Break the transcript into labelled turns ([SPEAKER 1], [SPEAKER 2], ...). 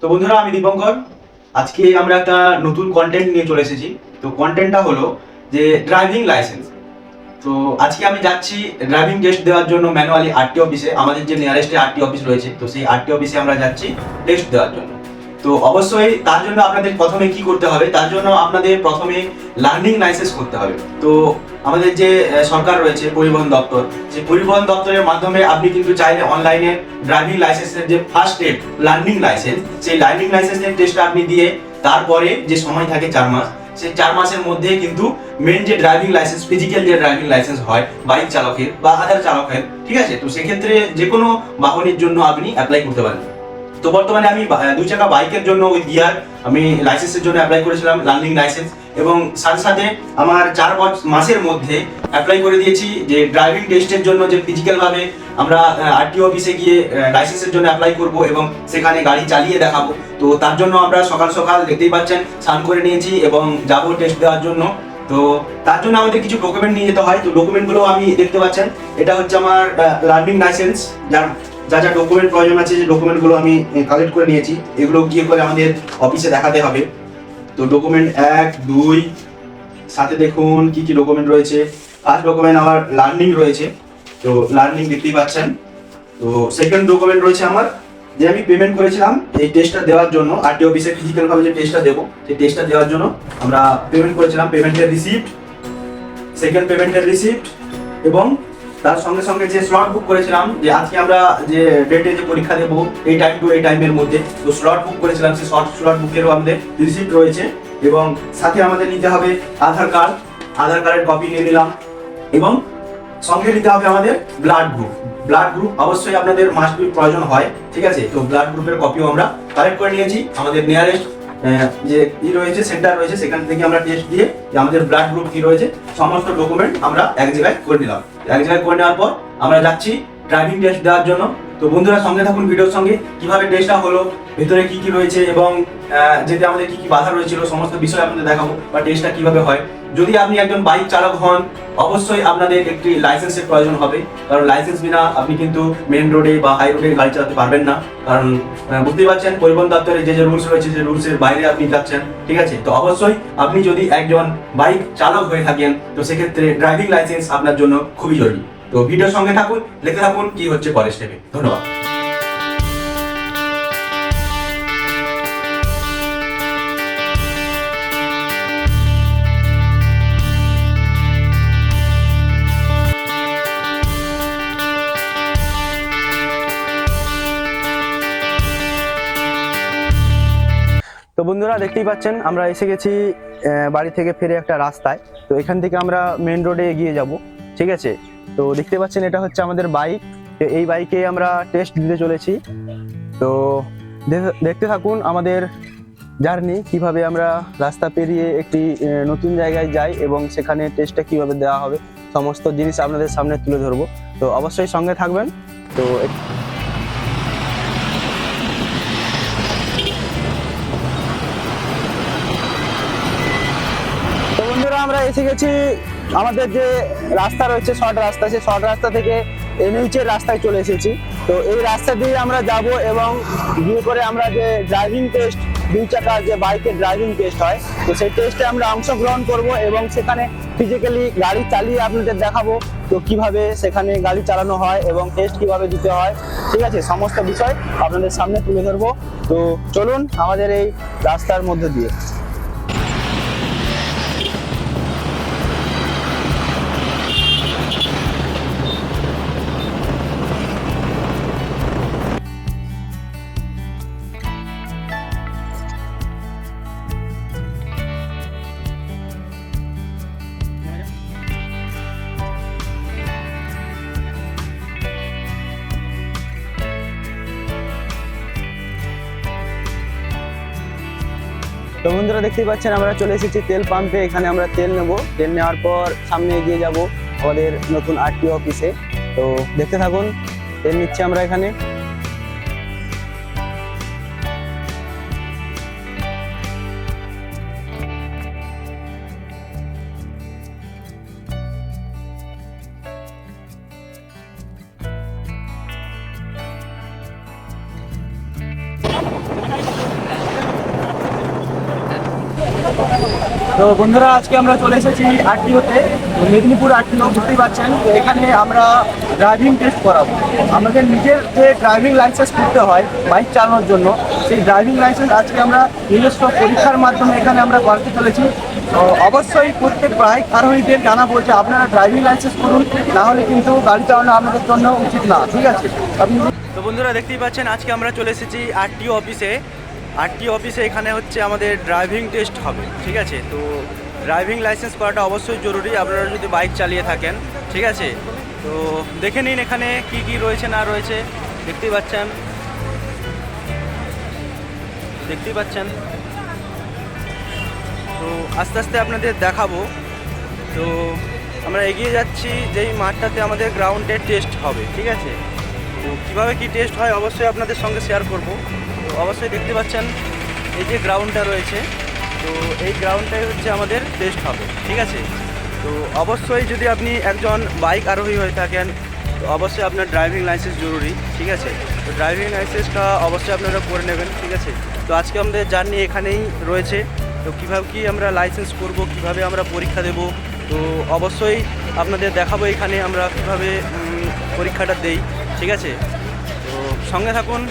[SPEAKER 1] তো বন্ধুরা, আমি দীপঙ্কর। আজকে আমরা একটা নতুন কন্টেন্ট নিয়ে চলে এসেছি। তো কন্টেন্টটা হলো যে ড্রাইভিং লাইসেন্স। তো আজকে আমি যাচ্ছি ড্রাইভিং টেস্ট দেওয়ার জন্য ম্যানুয়ালি আরটি অফিসে। আমাদের যে নিয়ারেস্টে আরটি অফিস রয়েছে, তো সেই আরটি অফিসে আমরা যাচ্ছি টেস্ট দেওয়ার জন্য। তো অবশ্যই তার জন্য আপনাদের প্রথমে কি করতে হবে, তার জন্য আপনাদের প্রথমে লার্নিং লাইসেন্স করতে হবে। তো আমাদের যে সরকার রয়েছে পরিবহন দপ্তর, সেই পরিবহন দপ্তরের মাধ্যমে আপনি কিন্তু চাইলে অনলাইনে ড্রাইভিং লাইসেন্সের যে ফার্স্ট স্টেপ লার্নিং লাইসেন্স, সেই লার্নিং লাইসেন্সের টেস্টটা আপনি দিয়ে তারপরে যে সময় থাকে 4 মাস, সেই 4 মাসের মধ্যে কিন্তু মেন যে ড্রাইভিং লাইসেন্স, ফিজিক্যাল যে ড্রাইভিং লাইসেন্স হয় বাইক চালকের বা আদার চালকের, ঠিক আছে, তো সেক্ষেত্রে যে কোনো বাহনের জন্য আপনি অ্যাপ্লাই করতে পারেন। তো বর্তমানে আমি 2 চাকা বাইকের জন্য ওই গিয়ার আমি লাইসেন্সের জন্য অ্যাপ্লাই করেছিলাম লার্নিং লাইসেন্স, এবং সাথে সাথে আমার 4 মাসের মধ্যে অ্যাপ্লাই করে দিয়েছি যে ড্রাইভিং টেস্টের জন্য যে ফিজিক্যালভাবে আমরা আরটিও অফিসে গিয়ে লাইসেন্সের জন্য অ্যাপ্লাই করব এবং সেখানে গাড়ি চালিয়ে দেখাবো। তো তার জন্য আমরা সকাল সকাল দেখতেই পাচ্ছেন স্নান করে নিয়েছি এবং যাব টেস্ট দেওয়ার জন্য। তো তার জন্য আমাদের কিছু ডকুমেন্ট নিয়ে যেতে হয়। তো ডকুমেন্টগুলো আমি দেখতে পাচ্ছেন, এটা হচ্ছে আমার লার্নিং লাইসেন্স, যার যা যা ডকুমেন্ট প্রয়োজন আছে, যে ডকুমেন্টগুলো আমি কালেক্ট করে নিয়েছি, এগুলো গিয়ে করে আমাদের অফিসে দেখাতে হবে। তো ডকুমেন্ট 1, 2, সাথে দেখুন কি কি ডকুমেন্ট রয়েছে। ফার্স্ট ডকুমেন্ট আমার লার্নিং রয়েছে, তো লার্নিং দেখতেই পাচ্ছেন। তো সেকেন্ড ডকুমেন্ট রয়েছে আমার যে আমি পেমেন্ট করেছিলাম এই টেস্টটা দেওয়ার জন্য, আরটি অফিসে ফিজিক্যালভাবে যে টেস্টটা দেবো, সেই টেস্টটা দেওয়ার জন্য আমরা পেমেন্ট করেছিলাম, পেমেন্টের রিসিপ্ট, সেকেন্ড পেমেন্টের রিসিপ্ট, এবং তার সঙ্গে সঙ্গে যে স্লট বুক করেছিলাম, যে আজকে আমরা যে ডেটে যে পরীক্ষা দেবো এই টাইম টু এই টাইমের মধ্যে, তো স্লট বুক করেছিলাম, সেই স্লট বুকেরও আমাদের রিসিপ্ট রয়েছে। এবং সাথে আমাদের নিতে হবে আধার কার্ডের কপি নিয়ে নিলাম, এবং সঙ্গে নিতে হবে আমাদের ব্লাড গ্রুপ অবশ্যই আপনাদের মাস্ট বি প্রয়োজন হয়, ঠিক আছে। তো ব্লাড গ্রুপের কপিও আমরা কালেক্ট করে নিয়েছি। আমাদের নিয়ারেস্ট যে ই রয়েছে, সেন্টার রয়েছে, সেখান থেকে আমরা টেস্ট দিয়ে যে আমাদের ব্লাড গ্রুপ কি রয়েছে সমস্ত ডকুমেন্ট আমরা এক জায়গায় করে নিলাম। এক জায়গায় করে নেওয়ার পর আমরা যাচ্ছি ড্রাইভিং টেস্ট দেওয়ার জন্য। তো বন্ধুরা, সঙ্গে থাকুন ভিডিওর সঙ্গে, কিভাবে টেস্টটা হলো, ভেতরে কি কি রয়েছে, এবং যেতে আমাদের কি কি বাধা রয়েছিল, সমস্ত বিষয় আপনাদের দেখাবো, বা টেস্টটা কিভাবে হয়। যদি আপনি একজন বাইক চালক হন, অবশ্যই আপনাদের একটি লাইসেন্সের প্রয়োজন হবে, কারণ লাইসেন্স বিনা আপনি কিন্তু মেন রোডে বা হাই রোডে গাড়ি চালাতে পারবেন না। কারণ বুঝতেই পারছেন পরিবহন দপ্তরে যে রুলস রয়েছে, যে রুলসের বাইরে আপনি যাচ্ছেন, ঠিক আছে। তো অবশ্যই আপনি যদি একজন বাইক চালক হয়ে থাকেন, তো সেক্ষেত্রে ড্রাইভিং লাইসেন্স আপনার জন্য খুবই জরুরি। তো ভিডিওর সঙ্গে থাকুন, দেখতে থাকুন কি হচ্ছে পরের স্টেপে। ধন্যবাদ।
[SPEAKER 2] তো বন্ধুরা, দেখতেই পাচ্ছেন আমরা এসে গেছি বাড়ি থেকে ফিরে একটা রাস্তায়। তো এখান থেকে আমরা মেন রোডে এগিয়ে যাব, ঠিক আছে। তো দেখতে পাচ্ছেন এটা হচ্ছে আমাদের বাইক। এই বাইকে আমরা টেস্ট দিতে চলেছি। তো দেখতে থাকুন আমাদের জার্নি, কিভাবে আমরা রাস্তা পেরিয়ে একটি নতুন জায়গায় যাই এবং সেখানে টেস্টটা কিভাবে দেওয়া হবে, সমস্ত জিনিস আপনাদের সামনে তুলে ধরবো। তো অবশ্যই সঙ্গে থাকবেন। তো বন্ধুরা, আমরা এসে গেছি আমাদের যে রাস্তা রয়েছে, শর্ট রাস্তা, সেই শর্ট রাস্তা থেকে এনএইচের রাস্তায় চলে এসেছি। তো এই রাস্তা দিয়ে আমরা যাব এবং গিয়ে করে আমরা যে ড্রাইভিং টেস্ট, 2 চাকা যে বাইকের ড্রাইভিং টেস্ট হয়, তো সেই টেস্টে আমরা অংশগ্রহণ করব এবং সেখানে ফিজিক্যালি গাড়ি চালিয়ে আপনাদের দেখাবো তো কিভাবে সেখানে গাড়ি চালানো হয় এবং টেস্ট কিভাবে দিতে হয়, ঠিক আছে। সমস্ত বিষয় আপনাদের সামনে তুলে ধরবো। তো চলুন আমাদের এই রাস্তার মধ্যে দিয়ে। তো বন্ধুরা, দেখতেই পাচ্ছেন আমরা চলে এসেছি তেল পাম্পে। এখানে আমরা তেল নেব, তেল নেওয়ার পর সামনে এগিয়ে যাব আমাদের নতুন আরটিও অফিসে। তো দেখতে থাকুন, তেল নিচ্ছি আমরা এখানে। তো বন্ধুরা আজকে আমরা চলে এসেছি আরটিওতে, মেদিনীপুর আরটিও, বুঝতেই পারছেন। তো এখানে আমরা ড্রাইভিং টেস্ট করাবো। আমাদের নিজের যে ড্রাইভিং লাইসেন্স করতে হয় বাইক চালানোর জন্য, সেই ড্রাইভিং লাইসেন্স আজকে আমরা নিজস্ব পরীক্ষার মাধ্যমে এখানে আমরা করতে চলেছি। তো অবশ্যই প্রত্যেক বাইক আরোহীদের জানাবো যে আপনারা ড্রাইভিং লাইসেন্স করুন, না হলে কিন্তু গাড়ি চালানো আপনাদের জন্য উচিত না, ঠিক আছে? আপনি তো বন্ধুরা দেখতেই পাচ্ছেন আজকে আমরা চলে এসেছি আরটিও অফিসে। আরটিও অফিসে এখানে হচ্ছে আমাদের ড্রাইভিং টেস্ট হবে, ঠিক আছে? তো ড্রাইভিং লাইসেন্স করাটা অবশ্যই জরুরি আপনারা যদি বাইক চালিয়ে থাকেন, ঠিক আছে? তো দেখে নিন এখানে কি কি রয়েছে না রয়েছে, দেখতেই পাচ্ছেন। তো আস্তে আস্তে আপনাদের দেখাবো। তো আমরা এগিয়ে যাচ্ছি যেই মাঠটাতে আমাদের গ্রাউন্ডের টেস্ট হবে, ঠিক আছে? তো কীভাবে কী টেস্ট হয় অবশ্যই আপনাদের সঙ্গে শেয়ার করব। তো অবশ্যই দেখতে পাচ্ছেন এই যে গ্রাউন্ডটা রয়েছে, তো এই গ্রাউন্ডটাই হচ্ছে আমাদের টেস্ট হবে, ঠিক আছে? তো অবশ্যই যদি আপনি একজন বাইক আরোহী হয়ে থাকেন তো অবশ্যই আপনার ড্রাইভিং লাইসেন্স জরুরি, ঠিক আছে? তো ড্রাইভিং লাইসেন্সটা অবশ্যই আপনারা করে নেবেন, ঠিক আছে? তো আজকে আমাদের জার্নি এখানেই রয়েছে। তো কীভাবে কি আমরা লাইসেন্স করব, কিভাবে আমরা পরীক্ষা দেব, তো অবশ্যই আপনাদের দেখাবো এখানে আমরা কীভাবে পরীক্ষাটা দেই, ঠিক আছে? তো সঙ্গে থাকুন।